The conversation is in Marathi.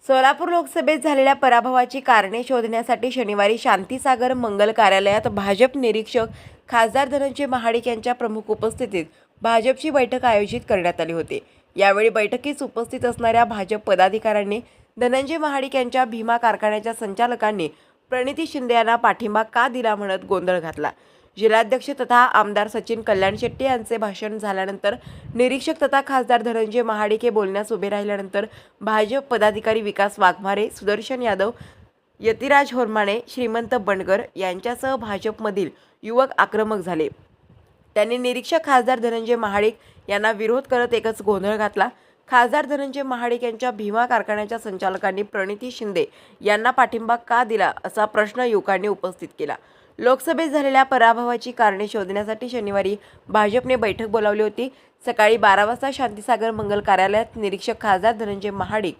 सोलापूर लोकसभेत झालेल्या पराभवाची कारणे शोधण्यासाठी शनिवारी शांतीसागर मंगल कार्यालयात भाजप निरीक्षक खासदार धनंजय महाडिक यांच्या प्रमुख उपस्थितीत भाजपची बैठक आयोजित करण्यात आली होती। यावेळी बैठकीस उपस्थित असणाऱ्या भाजप पदाधिकाऱ्यांनी धनंजय महाडिक यांच्या भीमा कारखान्याच्या संचालकांनी प्रणिती शिंदे यांना पाठिंबा का दिला म्हणत गोंधळ घातला। जिल्हाध्यक्ष तथा आमदार सचिन कल्याण शेट्टी यांचे भाषण झाल्यानंतर निरीक्षक तथा खासदार धनंजय महाडिक हे बोलण्यास उभे राहिल्यानंतर भाजप पदाधिकारी विकास वाघमारे, सुदर्शन यादव, यतिराज होरमाणे, श्रीमंत बंडगर यांच्यासह भाजपमधील युवक आक्रमक झाले। त्यांनी निरीक्षक खासदार धनंजय महाडिक यांना विरोध करत एकच गोंधळ घातला। खासदार धनंजय महाडिक यांच्या भीमा कारखान्याच्या संचालकांनी प्रणिती शिंदे यांना पाठिंबा का दिला असा प्रश्न युवकांनी उपस्थित केला। लोकसभेत झालेल्या पराभवाची कारणे शोधण्यासाठी शनिवारी भाजपने बैठक बोलावली होती। सकाळी 12 वाजता शांतीसागर मंगल कार्यालयात निरीक्षक खासदार धनंजय महाडिक